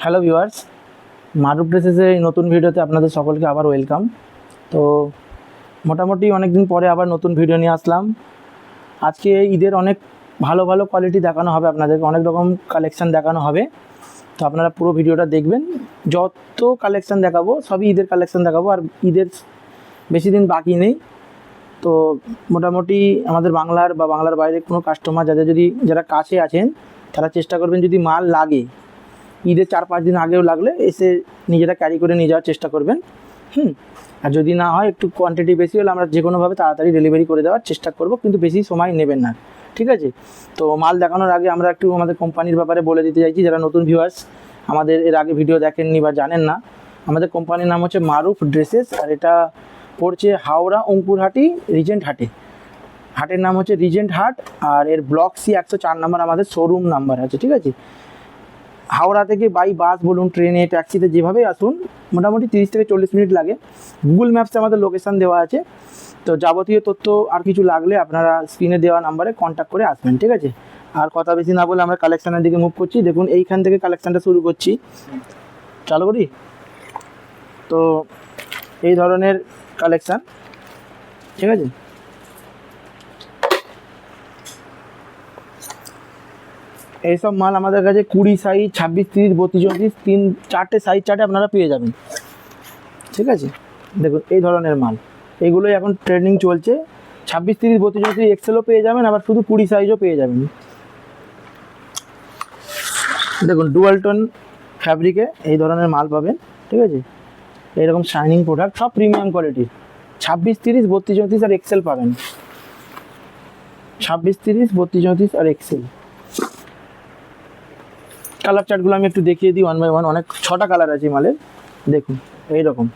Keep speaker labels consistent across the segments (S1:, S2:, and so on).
S1: Hello viewers, মারুফ ড্রেসেসের এই নতুন ভিডিওতে আপনাদের সকলকে আবার ওয়েলকাম। তো মোটামুটি অনেক দিন পরে আবার নতুন ভিডিও নিয়ে আসলাম। আজকে ঈদের অনেক ভালো ভালো কোয়ালিটি দেখানো হবে, আপনাদেরকে অনেক রকম কালেকশান দেখানো হবে। তো আপনারা পুরো ভিডিওটা দেখবেন। যত কালেকশান দেখাবো সবই ঈদের কালেকশান দেখাবো, আর ঈদের বেশি দিন বাকি নেই। তো মোটামুটি আমাদের বাংলার বা বাংলার বাইরে কোনো কাস্টমার যারা কাছে আছেন তারা চেষ্টা করবেন, যদি মাল লাগে ঈদের 4-5 দিন আগেও লাগলে এসে নিজেরা ক্যারি করে নিয়ে যাওয়ার চেষ্টা করবেন। আর যদি না হয় একটু কোয়ান্টিটি বেশি হলে আমরা যে কোনোভাবে তাড়াতাড়ি ডেলিভারি করে দেওয়ার চেষ্টা করব, কিন্তু বেশি সময় নেবেন না, ঠিক আছে? তো মাল দেখানোর আগে আমরা একটু আমাদের কোম্পানির ব্যাপারে বলে দিতে চাইছি। যারা নতুন ভিউয়ার্স আমাদের এর আগে ভিডিও দেখেননি বা জানেন না, আমাদের কোম্পানির নাম হচ্ছে মারুফ ড্রেসেস, আর এটা পড়ছে হাওড়া অঙ্কুরহাটি রিজেন্ট হাটে। হাটের নাম হচ্ছে রিজেন্ট হাট, আর এর ব্লক সি 104 নম্বর আমাদের শোরুম নাম্বার আছে, ঠিক আছে? হাওড়া থেকে বাই বাস বলুন, ট্রেনে, ট্যাক্সিতে যেভাবে আসুন মোটামুটি 30 থেকে 40 মিনিট লাগে। গুগল ম্যাপসে আমাদের লোকেশান দেওয়া আছে। তো যাবতীয় তথ্য আর কিছু লাগলে আপনারা স্ক্রিনে দেওয়া নাম্বারে কন্ট্যাক্ট করে আসবেন, ঠিক আছে? আর কথা বেশি না বলে আমরা কালেকশানের দিকে মুভ করছি। দেখুন এইখান থেকে কালেকশানটা শুরু করছি, চালু করি। তো এই ধরনের কালেকশান, ঠিক আছে? এইসব মাল আমাদের কাছে 20 সাইজ, 26, 30, 32, 34, 4টে সাইজ চার্টে আপনারা পেয়ে যাবেন, ঠিক আছে? দেখুন এই ধরনের মাল, এগুলোই এখন ট্রেন্ডিং চলছে। 26, 30, 32, 34 এক্সেলও পেয়ে যাবেন, আবার শুধু 20 সাইজও পেয়ে যাবেন। দেখুন ডুয়াল টোন ফ্যাব্রিকে এই ধরনের মাল পাবেন, ঠিক আছে? এইরকম শাইনিং প্রোডাক্ট, সব প্রিমিয়াম কোয়ালিটির। 26, 30, 32, 34 আর এক্সেল পাবেন। 26, 30, 32, 34 আর এক্সেল। কালার চার্টগুলো আমি একটু দেখিয়ে দিই ওয়ান বাই ওয়ান। অনেক 6টা কালার আছে মালের। দেখুন এইরকম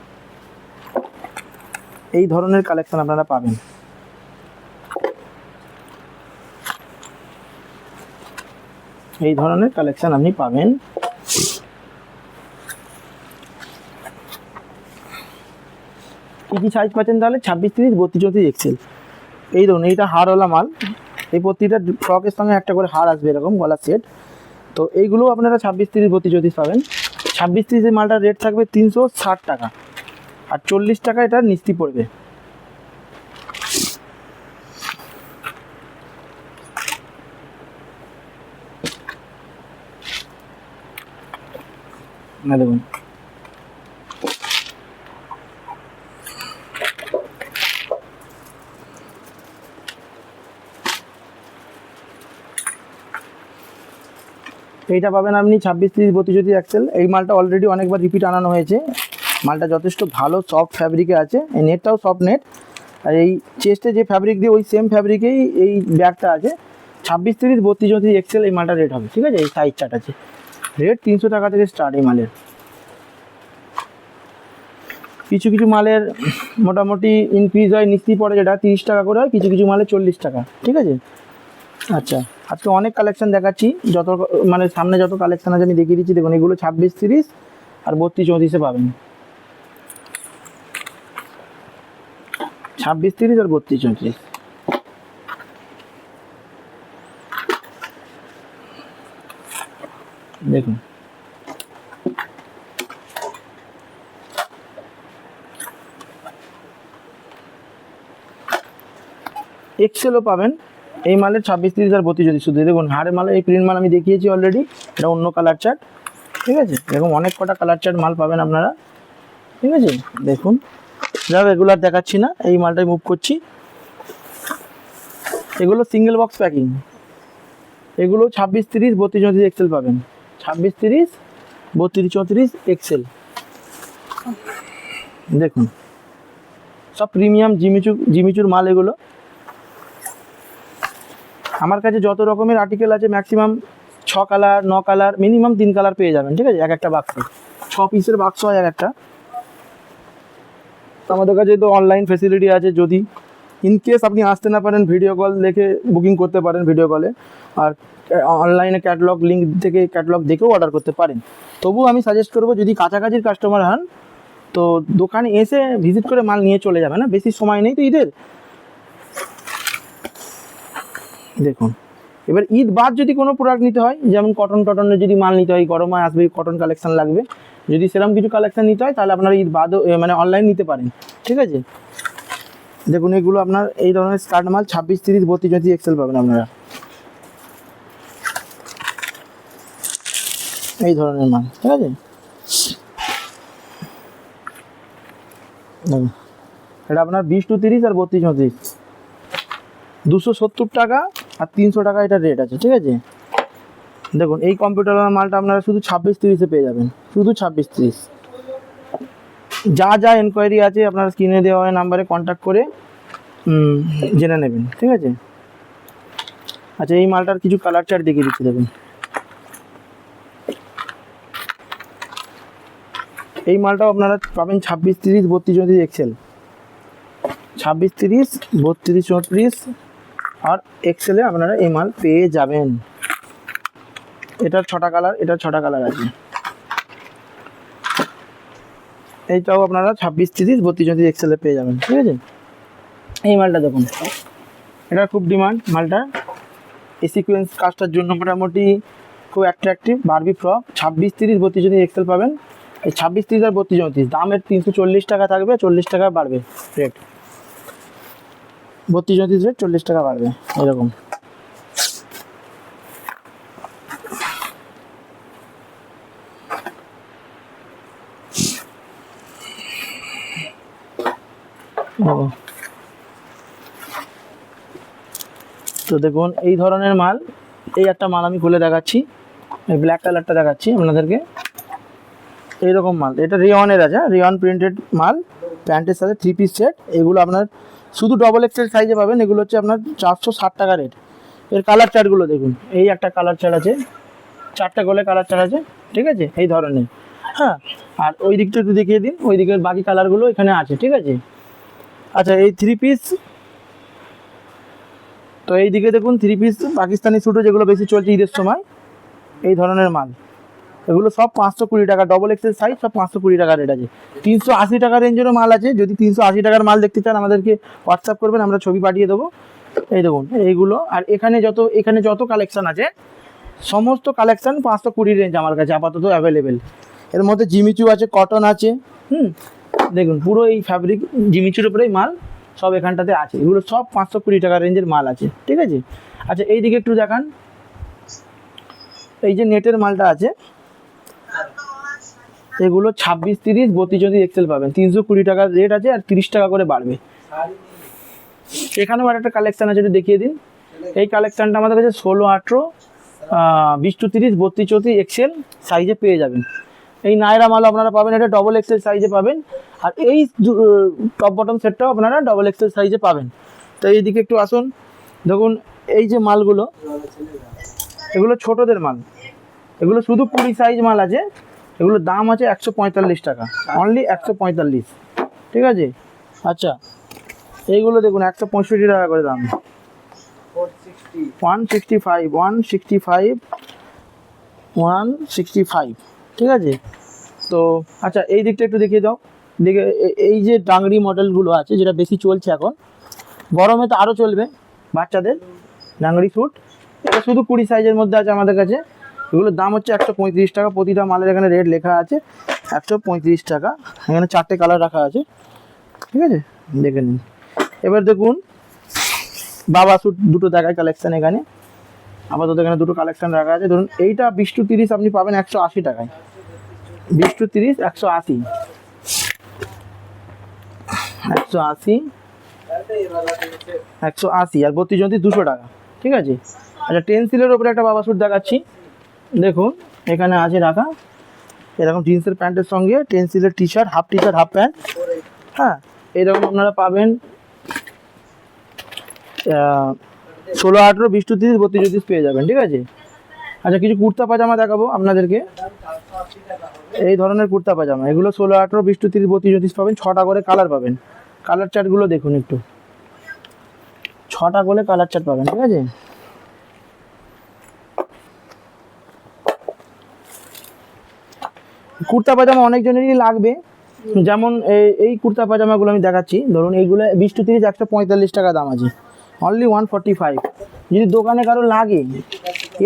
S1: এই ধরনের কালেকশন আপনারা পাবেন। এই ধরনের কালেকশন আপনি পাবেন। কী সাইজ পাচ্ছেন তাহলে? 26, 30, 32, 34 এক্সেল। এই ধরুন এইটা হারওয়ালা মাল, এই প্রতিটা ফ্রকের সঙ্গে একটা করে হার আসবে, এরকম গলার সেট। তো এইগুলো আপনারা 26, 30, 32, 34 পাবেন। 26, 30 এই মালটার রেট থাকবে 360 টাকা, আর 40 টাকা এটার নিস্তি পড়বে। না দেখুন এইটা পাবেন আপনি 26, 30, 32, 34 এক্সেল। এই মালটা অলরেডি অনেকবার রিপিট আনানো হয়েছে। মালটা যথেষ্ট ভালো সফট ফ্যাব্রিকে আছে, এই নেটটাও সফট নেট। আর এই চেস্টে যে ফ্যাব্রিক দিয়ে ওই সেম ফ্যাব্রিকেই এই ব্যাগটা আছে। 26, 30, 32, 34 এক্সেল এই মালটা রেট হবে, ঠিক আছে? এই সাইজ চার্ট আছে, রেট 300 টাকা থেকে স্টার্ট এই মালের। কিছু কিছু মালের মোটামুটি ইনক্রিজ হয়, নিস্তি পড়ে, যেটা 30 টাকা করে হয়, কিছু কিছু মালে 40 টাকা, ঠিক আছে? আচ্ছা, আজকে অনেক কালেকশন দেখাচ্ছি। মানে সামনে যত কালেকশন আছে আমি দেখিয়ে দিচ্ছি। দেখুন এগুলো 26, 30 আর 32, 34 পাবেন। 26, 30 আর 32, 34। দেখুন এক্সেলও পাবেন এই মালের 26, 30 আর 32, 34 শুধু। দেখুন হাড়ের মালের এই প্রিন্ট মাল আমি দেখিয়েছি অলরেডি, এটা অন্য কালার চার্ট, ঠিক আছে? এরকম অনেক কটা কালার চার্ট মাল পাবেন আপনারা, ঠিক আছে? দেখুন যা রেগুলার দেখাচ্ছি না, এই মালটাই মুভ করছি। এগুলো সিঙ্গেল বক্স প্যাকিং। এগুলো 26, 30, 32, 34 এক্সেল পাবেন। 26, 30, 32, 34 এক্সেল। দেখুন সব প্রিমিয়াম জিমিচুর মাল এগুলো। আমার কাছে যত রকমের আর্টিকেল আছে maximum 6 colour, 9 colour, minimum 3 colour পেয়ে যাবেন, ঠিক আছে? এক একটা বাক্সে 6 পিসের বাক্স হয় এক একটা। আমাদের কাছে তো অনলাইন ফেসিলিটি আছে, যদি ইনকেস আপনি আসতে না পারেন ভিডিও কল দেখে বুকিং করতে পারেন ভিডিও কলে, আর অনলাইনে ক্যাটালগ লিঙ্ক থেকে ক্যাটালগ দেখেও অর্ডার করতে পারেন। তবু আমি সাজেস্ট করবো, যদি কাছাকাছির কাস্টমার হন তো দোকানে এসে ভিজিট করে মাল নিয়ে চলে যাবে, না বেশি সময় নেই তো ঈদের। দেখুন এবার ঈদ বাদ যদি কোনো প্রোডাক্ট নিতে হয়, যেমন কটনের যদি মাল নিতে হয়, গরমে আসবে কটন কালেকশন লাগবে, যদি সেরকম কিছু কালেকশন নিতে হয় তাহলে আপনারা ঈদ বাদও মানে অনলাইন নিতে পারেন, ঠিক আছে। দেখুন এগুলো আপনার এই ধরনের স্কার্ট মাল 26, 30, 32, 34 এক্সেল পাবেন আপনারা, এই ধরনের মাল, ঠিক আছে। দেখুন এটা আপনার 20 to 30 আর 32, 34 270 টাকা আর 300 টাকা এটা রেট আছে, ঠিক আছে। দেখুন এই কম্পিউটার মালটা আপনারা শুধু 26, 30-এ পেয়ে যাবেন, শুধু 26, 30। যা যা এনকোয়ারি আছে আপনারা স্ক্রিনে দেওয়া নাম্বারে কন্ট্যাক্ট করে জেনে নেবেন, ঠিক আছে। আচ্ছা এই মালটার কিছু কালার চার্ট দেখিয়ে দিচ্ছি। দেখুন এই মালটাও আপনারা পাবেন 26, 30, 32, 34 এক্সেল, 26, 30, 32, 34 আর এক্সেলে আপনারা এই মাল পেয়ে যাবেন। এটার 6টা কালার, এটার 6টা কালার আছে। এইটাও আপনারা 26, 30, 32, 34 এক্সেলে পেয়ে যাবেন, ঠিক আছে। এই মালটা দেখুন, এটা খুব ডিমান্ড মালটা, এই সিকোয়েন্স কাজটার জন্য মোটামুটি খুব অ্যাট্রাকটিভ বারবি ফ্রক। 26, 30, 32, 34 এক্সেল পাবেন। এই 26, 30 আর 32, 34 দামের 340 টাকা থাকবে, 40 টাকা বাড়বে রেট, 32, 34 রেট 40 টাকা বাড়বে এরকম। তো দেখুন এই ধরনের মাল, এই একটা মাল আমি খুলে দেখাচ্ছি, এই ব্ল্যাক কালারটা দেখাচ্ছি আপনাদেরকে। এইরকম মাল, এটা রিয়নের আছে, রিয়ন প্রিন্টেড মাল, প্যান্টের সাথে 3 পিস সেট। এগুলো আপনার শুধু ডবল এক্সেল সাইজে পাবেন। এগুলো হচ্ছে আপনার 460 টাকা রেট। এর কালার চার্টগুলো দেখুন, এই একটা কালার চার্ট আছে, 4টা গোলে কালার চার্ট আছে, ঠিক আছে, এই ধরনের। হ্যাঁ, আর ওই দিকটা একটু দেখিয়ে দিন, ওই দিকের বাকি কালারগুলো এখানে আছে, ঠিক আছে। আচ্ছা এই 3 পিস, তো এই দিকে দেখুন 3 পিস পাকিস্তানি স্যুটও যেগুলো বেশি চলছে ঈদের সময়, এই ধরনের মাল, এগুলো সব 520 টাকা, ডবল এক্সেল সাইজ, সব 520 টাকা রেট আছে। 380 টাকা রেঞ্জেরও মাল আছে। যদি 380 টাকার মাল দেখতে চান আমাদেরকে হোয়াটসঅ্যাপ করবেন, আমরা ছবি পাঠিয়ে দেবো। এই দেখুন এইগুলো, আর এখানে যত কালেকশান আছে সমস্ত কালেকশান 520 রেঞ্জ আমার কাছে আপাতত অ্যাভেলেবেল। এর মধ্যে জিমিচু আছে, কটন আছে, দেখুন পুরো এই ফ্যাব্রিক জিমিচুর উপরেই মাল সব এখানটাতে আছে। এগুলো সব 520 টাকা রেঞ্জের মাল আছে, ঠিক আছে। আচ্ছা এই দিকে একটু দেখান, এই যে নেটের মালটা আছে, এগুলো 26, 30, 32, 34 এক্সেল পাবেন। 320 টাকার রেট আছে আর 30 টাকা করে বাড়বে। এখানেও আর একটা কালেকশান আছে, একটু দেখিয়ে দিন। এই কালেকশানটা আমাদের কাছে 16, 18, 20 to 30, 32, 34 এক্সেল সাইজে পেয়ে যাবেন। এই নায়রা মাল আপনারা পাবেন, এটা ডবল এক্সেল সাইজে পাবেন। আর এই টপ বটম সেটটাও আপনারা ডবল এক্সেল সাইজে পাবেন। তো এইদিকে একটু আসুন, দেখুন এই যে মালগুলো, এগুলো ছোটোদের মাল, এগুলো শুধু 20 সাইজ মাল আছে। এগুলোর দাম আছে 145 টাকা, অনলি 145, ঠিক আছে। আচ্ছা এইগুলো দেখুন 165 টাকা করে দাম, 165, 165, 165, ঠিক আছে। তো আচ্ছা এই দিকটা একটু দেখিয়ে দাও। দেখে এই যে ডাংরি মডেলগুলো আছে, যেটা বেশি চলছে এখন, গরমে তো আরও চলবে, বাচ্চাদের ডাংরি স্যুট, এটা শুধু 20 সাইজের মধ্যে আছে আমাদের কাছে। এগুলোর দাম হচ্ছে 135 টাকা। প্রতিটা মালের এখানে রেট লেখা আছে, 135 টাকা। এখানে 4টে কালার রাখা আছে, ঠিক আছে, দেখে নিন। এবার দেখুন বাবা স্যুট দুটো দেখায় কালেকশান এখানে, আপাতত এখানে দুটো কালেকশান রাখা আছে। ধরুন এইটা 20 to 30 আপনি পাবেন 180 টাকায়, 20 to 30 180, 180, 180 আর 32, 34 200 টাকা, ঠিক আছে। আচ্ছা টেন্সিলের ওপরে একটা বাবা স্যুট দেখাচ্ছি, দেখুন এখানে আছে রাখা, এরকম জিন্সের প্যান্টের সঙ্গে টেন্সিলের টি শার্ট, হাফ প্যান্ট। হ্যাঁ, এরকম আপনারা পাবেন 16, 18, 20 to 30, 32, 34 পেয়ে যাবেন, ঠিক আছে। আচ্ছা কিছু কুর্তা পাজামা দেখাবো আপনাদেরকে, এই ধরনের কুর্তা পাজামা, এগুলো 16, 18, 20 to 30, 32, 34 পাবেন। 6টা করে কালার পাবেন। কালার চার্টগুলো দেখুন একটু, 6টা করে কালার চার্ট পাবেন, ঠিক আছে। কুর্তা পাজামা অনেকজনেরই লাগবে, যেমন এই কুর্তা পাজামাগুলো আমি দেখাচ্ছি। ধরুন এইগুলো 20 to 30, 145 টাকা দাম আছে, অনলি 145, যদি দোকানে কারো লাগে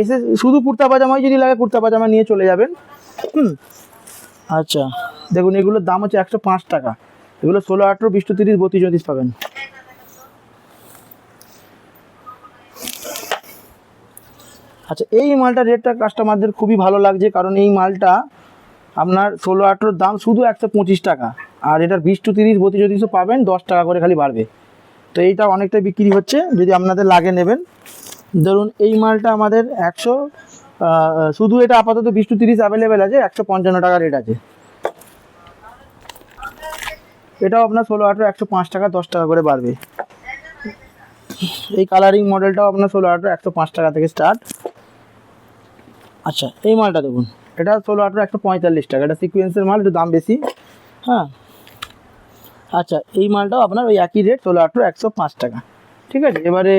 S1: এসে শুধু কুর্তা পাজামাই যদি লাগে কুর্তা পাজামা নিয়ে চলে যাবেন। আচ্ছা দেখুন এগুলোর দাম হচ্ছে 105 টাকা। এগুলো 16, 18, 20, 30, 32, 34 পাবেন। আচ্ছা এই মালটা রেটটা কাস্টমারদের খুবই ভালো লাগছে, কারণ এই মালটা আপনার 16, 18 দাম শুধু 125 টাকা, আর এটার 20 to 30, 32, 34 পাবেন, 10 টাকা করে খালি বাড়বে। তো এইটা অনেকটা বিক্রি হচ্ছে, যদি আপনাদের লাগে নেবেন। ধরুন এই মালটা আমাদের 100, শুধু এটা আপাতত 20 to 30 অ্যাভেলেবেল আছে, 155 টাকা রেট আছে। এটাও আপনার 16, 18, 105 টাকা, 10 টাকা করে বাড়বে। এই কালারিং মডেলটাও আপনার 16, 18, 105 টাকা থেকে স্টার্ট। আচ্ছা এই মালটা দেখুন, এটা 16, 18, 145 টাকা, এটা সিকোয়েন্সের মাল, একটু দাম বেশি। হ্যাঁ আচ্ছা এই মালটাও আপনার ওই একই রেট, 16, 18, 105 টাকা। ঠিক আছে, এবারে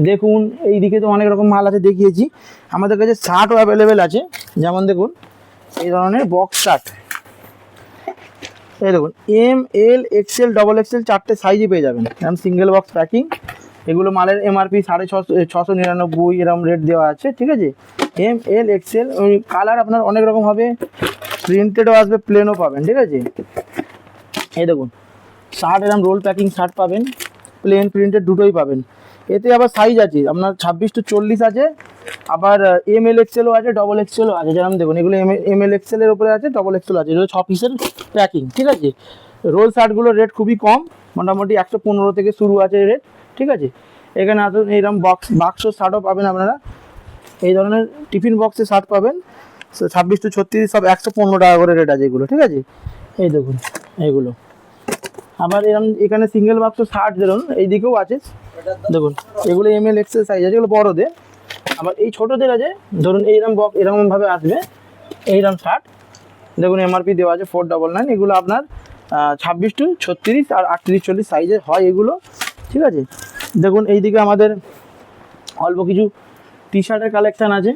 S1: দেখুন এই দিকে তো অনেক রকম মাল আছে দেখিয়েছি, আমাদের কাছে শার্টও অ্যাভেলেবেল আছে। যেমন দেখুন এই ধরনের বক্স শার্ট, এই দেখুন এম, এল, এক্সেল, ডবল এক্সেল 4টে সাইজে পেয়ে যাবেন, এরকম সিঙ্গেল বক্স প্যাকিং। এগুলো মালের MRP 699 এরকম রেট দেওয়া আছে। ঠিক আছে, এম, এল, এক্সেল, ওই কালার আপনার অনেক রকম হবে, প্রিন্টেডও আসবে, প্লেনও পাবেন। ঠিক আছে, এই দেখুন শার্ট এরকম রোল প্যাকিং শার্ট পাবেন, প্লেন প্রিন্টেড দুটোই পাবেন। এতে আবার সাইজ আছে আপনার 26 to 40 আছে, আবার ML এক্সেলও আছে, ডবল এক্সেলও আছে। যেরকম দেখুন এগুলো ML এক্সেলের উপরে আছে, ডবল এক্সেল আছে, এগুলো 6 পিসের প্যাকিং। ঠিক আছে, রোল শার্টগুলোর রেট খুবই কম, মোটামুটি 115 থেকে শুরু আছে রেট। ঠিক আছে, এখানে আসুন এইরকম বাক্স শার্টও পাবেন আপনারা, এই ধরনের টিফিন বক্সে শার্ট পাবেন, 26 to 36 সব 115 টাকা করে রেট আছে এগুলো। ঠিক আছে, এই দেখুন এইগুলো। আবার এরকম এখানে সিঙ্গেল বাক্স শার্ট ধরুন এই দিকেও আছে, দেখুন এগুলো ML এক্সেল সাইজ আছে, এগুলো বড়দের। আবার এই ছোটোদের আছে, ধরুন এইরকম বক্স এরকমভাবে আসবে, এইরকম শার্ট দেখুন MRP দেওয়া আছে 499। এগুলো আপনার 26 to 36 আর 38, 40 সাইজে হয় এগুলো। ঠিক আছে, দেখুন এইদিকে আমাদের অল্প কিছু টি শার্টের কালেকশান আছে,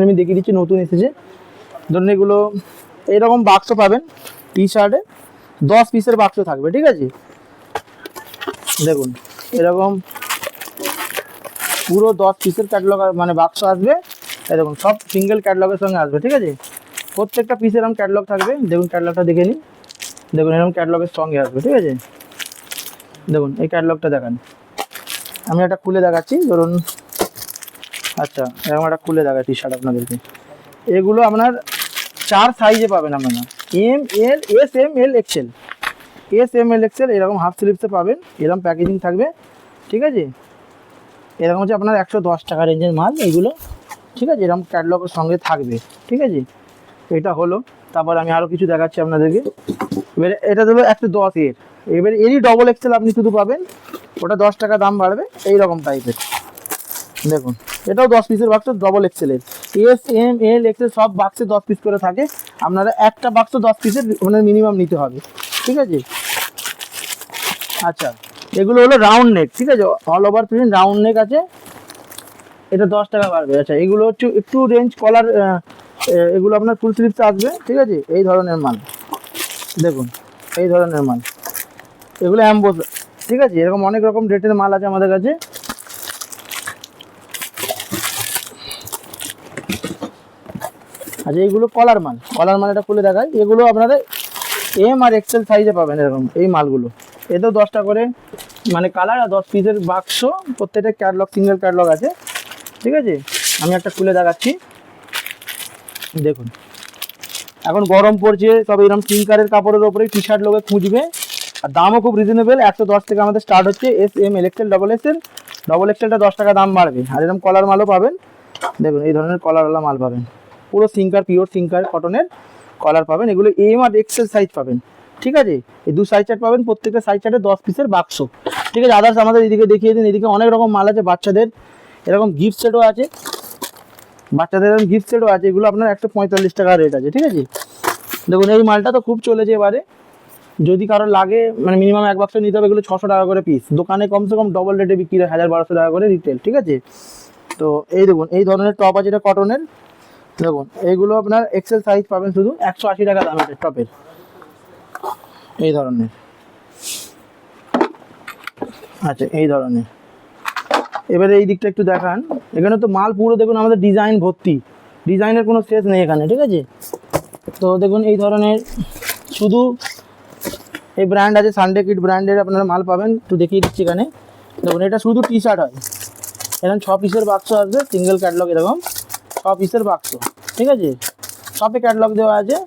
S1: আমি দেখিয়ে দিচ্ছি, নতুন এসেছে। ধরুন এগুলো এইরকম বাক্স পাবেন, টি শার্টে 10 পিসের বাক্স থাকবে। ঠিক আছে, দেখুন এরকম পুরো 10 পিসের ক্যাটালগ মানে বাক্স আসবে, এই দেখুন সব সিঙ্গেল ক্যাটালগের সঙ্গে আসবে। ঠিক আছে, প্রত্যেকটা পিসের এরকম ক্যাটালগ থাকবে, দেখুন ক্যাটালগটা দেখে নিন, দেখুন এরকম ক্যাটালগের সঙ্গে আসবে। ঠিক আছে, দেখুন এই ক্যাটালগটা দেখান, আমি একটা খুলে দেখাচ্ছি ধরুন। আচ্ছা এরকম একটা খুলে দেখা টি শার্ট আপনাদেরকে, এগুলো আপনার 4 সাইজে পাবেন আপনারা, এম, এল, এস, এম, এল, এক্সেল, এক্সেল এরকম হাফ স্লিভসে পাবেন, এরকম প্যাকেজিং থাকবে। ঠিক আছে, এরকম হচ্ছে আপনার 110 টাকা রেঞ্জের মাল এইগুলো। ঠিক আছে, এরকম ক্যাটালগের সঙ্গে থাকবে। ঠিক আছে, এটা হলো, তারপর আমি আরও কিছু দেখাচ্ছি আপনাদেরকে। এবারে এটা হলো 110 এর, এবারে এরই ডবল এক্সেল আপনি শুধু পাবেন, ওটা 10 টাকা দাম বাড়বে, এইরকম টাইপের। দেখুন এটাও 10 পিসের বাক্স, ডবল এক্সেলের, এস, এম, এল, এক্সেল সব বাক্সে 10 পিস করে থাকে, আপনারা একটা বাক্স 10 পিসের মানে মিনিমাম নিতে হবে। ঠিক আছে, আচ্ছা এগুলো হলো রাউন্ড নেক। ঠিক আছে, all over print round neck আছে, এটা 10 টাকা বাড়বে। আচ্ছা এগুলো হচ্ছে একটু রেঞ্জ কলার, এগুলো আপনার ফুল স্লিভসে আসবে। ঠিক আছে, এই ধরনের মাল দেখুন, এই ধরনের মাল, এগুলো অ্যাম্বোস। ঠিক আছে, এরকম অনেক রকম রেটের মাল আছে আমাদের কাছে। আচ্ছা এইগুলো কলার মাল, এটা খুলে দেখায়, এগুলো আপনারা এম আর এক্সেল সাইজে পাবেন এরকম এই মালগুলো। এতেও 10 টাকা করে মানে কালার, আর 10 পিসের বাক্স, প্রত্যেকটা ক্যাটালগ সিঙ্গেল ক্যাটালগ আছে। ঠিক আছে, আমি একটা খুলে দেখাচ্ছি, দেখুন এখন গরম পড়ছে, সব এরকম সিঙ্কারের কাপড়ের ওপরে টি শার্ট লোকে খুঁজবে, আর দামও খুব রিজনেবল, 110 থেকে আমাদের স্টার্ট হচ্ছে। এস, এম, এল, এক্সেল, ডবল এক্সেলটা 10 টাকা দাম বাড়বে। আর এরকম কলার মালও পাবেন, দেখুন এই ধরনের কলারওয়ালা মাল পাবেন, পুরো সিঙ্কার, পিওর সিঙ্কার কটনের কলার পাবেন। এগুলো এম আর এক্সেল সাইজ পাবেন। ঠিক আছে, এই 2 সাইজ চার্ট পাবেন, প্রত্যেকটা সাইজ চার্টে 10 পিসের বাক্স। ঠিক আছে, আদার্স আমাদের এদিকে দেখিয়ে দিন, এদিকে অনেক রকম মাল আছে, বাচ্চাদের এরকম গিফট সেটও আছে, এগুলো আপনার 145 টাকা রেট আছে। ঠিক আছে, দেখুন এই মালটা তো খুব চলেছে এবারে, যদি কারো লাগে মানে মিনিমাম এক বাক্স নিতে হবে। এগুলো 600 টাকা করে পিস, দোকানে কমসে কম ডবল রেটে বিক্রি হয়, 1000-1200 টাকা করে রিটেল। ঠিক আছে, তো এই দেখুন এই ধরনের টপ আছে, এটা কটনের। দেখুন এইগুলো আপনার এক্সেল সাইজ পাবেন, শুধু 180 টাকা দাম আছে টপের, এই ধরনের। আচ্ছা এই ধরনের এবারে এই দিকটা একটু দেখান, এখানে তো মাল পুরো দেখুন আমাদের ডিজাইন ভর্তি, ডিজাইনের কোনো শেষ নেই এখানে, ঠিক আছে। তো দেখুন এই ধরনের শুধু এই ব্র্যান্ড আছে, সানডে কিড ব্র্যান্ডের আপনারা মাল পাবেন, একটু দেখিয়ে দিচ্ছি এখানে। দেখুন এটা শুধু টি শার্ট হয়, এরকম 6 পিসের বাক্স আসবে, সিঙ্গেল ক্যাটলগ এরকম 6 পিসের বাক্স, ঠিক আছে, সবে ক্যাটলগ দেওয়া আছে।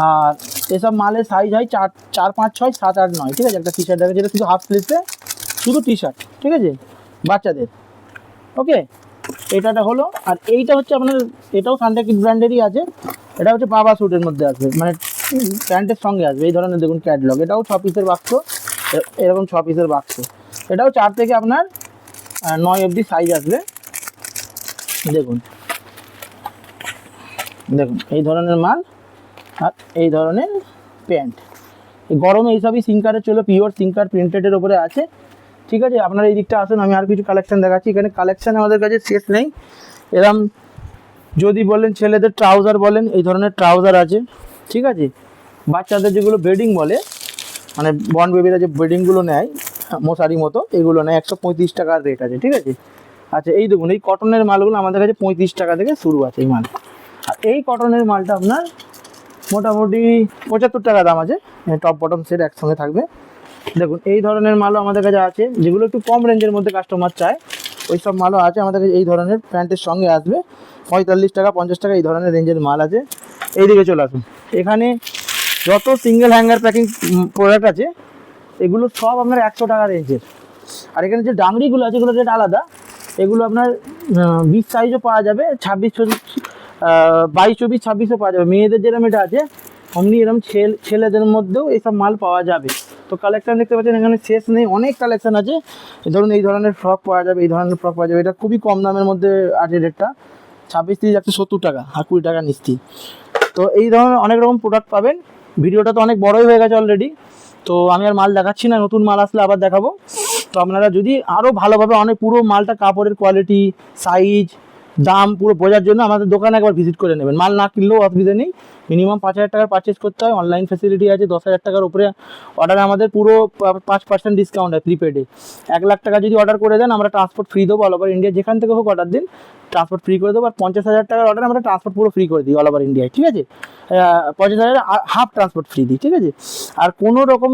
S1: আর এসব মালের সাইজ হয় 4, 4, 5, 6, 7, 8, 9, ঠিক আছে। একটা টি শার্ট দেখে যেটা শুধু হাফ স্লিভসে, শুধু টি শার্ট, ঠিক আছে, বাচ্চাদের। ওকে, এটা হলো। আর এইটা হচ্ছে আপনার, এটাও সানডে কিড ব্র্যান্ডেরই আছে, এটা হচ্ছে বাবা স্যুটের মধ্যে আসবে, মানে প্যান্টের সঙ্গে আসবে এই ধরনের। দেখুন ক্যাটলগ, এটাও 6 পিসের বাক্স, এরকম 6 পিসের বাক্স, এটাও 4 থেকে আপনার 9 অবধি সাইজ আসবে। দেখুন দেখুন এই ধরনের মাল আর এই ধরনের প্যান্ট, এই গরমে এইসবই সিঙ্কারের চলো, পিওর সিঙ্কার প্রিন্টেডের ওপরে আছে, ঠিক আছে। আপনারা এই দিকটা আসুন, আমি আর কিছু কালেকশান দেখাচ্ছি। এখানে কালেকশান আমাদের কাছে শেষ নেই। এরম যদি বলেন ছেলেদের ট্রাউজার বলেন, এই ধরনের ট্রাউজার আছে, ঠিক আছে। বাচ্চাদের যেগুলো বেডিং বলে, মানে বর্ন বেবিরা যে বেডিংগুলো নেয় মশারি মতো, এগুলো নেয় 135 টাকার রেট আছে, ঠিক আছে। আচ্ছা এই দেখুন এই কটনের মালগুলো আমাদের কাছে 35 টাকা থেকে শুরু আছে এই মাল। আর এই কটনের মালটা আপনার মোটামুটি 75 টাকা দাম আছে, টপ বটম সেট একসঙ্গে থাকবে। দেখুন এই ধরনের মালও আমাদের কাছে আছে, যেগুলো একটু কম রেঞ্জের মধ্যে কাস্টমার চায়, ওই সব মালও আছে আমাদের কাছে। এই ধরনের প্যান্টের সঙ্গে আসবে 45 টাকা 50 টাকা, এই ধরনের রেঞ্জের মাল আছে। এইদিকে চলে আসুন, এখানে যত সিঙ্গেল হ্যাঙ্গার প্যাকিং প্রোডাক্ট আছে এগুলো সব আপনার 100 টাকা রেঞ্জের। আর এখানে যে ডাংরিগুলো আছে এগুলো রেট আলাদা, এগুলো আপনার 20 সাইজও পাওয়া যাবে, 26, 22, 24, 26ও পাওয়া যাবে। মেয়েদের যেরকম এটা আছে অমনি এরকম ছেলেদের মধ্যেও এইসব মাল পাওয়া যাবে। তো কালেকশান দেখতে পাচ্ছেন এখানে শেষ নেই, অনেক কালেকশান আছে। ধরুন এই ধরনের ফ্রক পাওয়া যাবে, এই ধরনের ফ্রক পাওয়া যাবে, এটা খুবই কম দামের মধ্যে আছে রেটটা, 26 থেকে 170 টাকা আর 20 টাকা নিচ্ছি। তো এই ধরনের অনেক রকম প্রোডাক্ট পাবেন। ভিডিওটা তো অনেক বড়ই হয়ে গেছে অলরেডি, তো আমি আর মাল দেখাচ্ছি না, নতুন মাল আসলে আবার দেখাবো। তো আপনারা যদি আরও ভালোভাবে অনেক পুরো মালটা কাপড়ের কোয়ালিটি, সাইজ, দাম পুরো বোঝার জন্য আমাদের দোকানে একবার ভিজিট করে নেবেন। মাল না কিনলেও অসুবিধা নেই, মিনিমাম 5,000 টাকার পারচেস করতে হয়, অনলাইন ফ্যাসিলিটি আছে। 10,000 টাকার উপরে অর্ডারে আমাদের পুরো 5% ডিসকাউন্ট হয় প্রিপেডে। 1 লাখ টাকা যদি অর্ডার করে দেন আমরা ট্রান্সপোর্ট ফ্রি দেবো, অল ওভার ইন্ডিয়া যেখান থেকে হোক অর্ডার দিন, ট্রান্সপোর্ট ফ্রি করে দেবো। আর 50,000 টাকার অর্ডার আমরা ট্রান্সপোর্ট পুরো ফ্রি করে দিই অল ওভার ইন্ডিয়ায়, ঠিক আছে। 50,000 হাফ ট্রান্সপোর্ট ফ্রি দিই, ঠিক আছে। আর কোনো রকম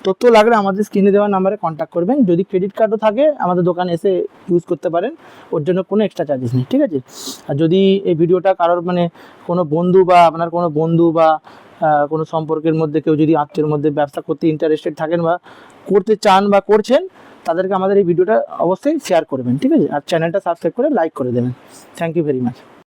S1: তথ্য লাগলে আমাদের স্ক্রিনে দেওয়া নাম্বারে কন্ট্যাক্ট করবেন। যদি ক্রেডিট কার্ডও থাকে আমাদের দোকানে এসে ইউজ করতে পারেন, ওর জন্য কোনো এক্সট্রা চার্জেস নেই, ঠিক আছে। আর যদি এই ভিডিওটা কারোর মানে কোনো বন্ধু বা আপনার কোনো বন্ধু বা কোনো সম্পর্কের মধ্যে কেউ যদি আত্মীয়ের মধ্যে ব্যবসা করতে ইন্টারেস্টেড থাকেন বা করতে চান বা করছেন, তাদেরকে আমাদের এই ভিডিওটা অবশ্যই শেয়ার করবেন, ঠিক আছে। আর চ্যানেলটা সাবস্ক্রাইব করে লাইক করে দেবেন। Thank you very much.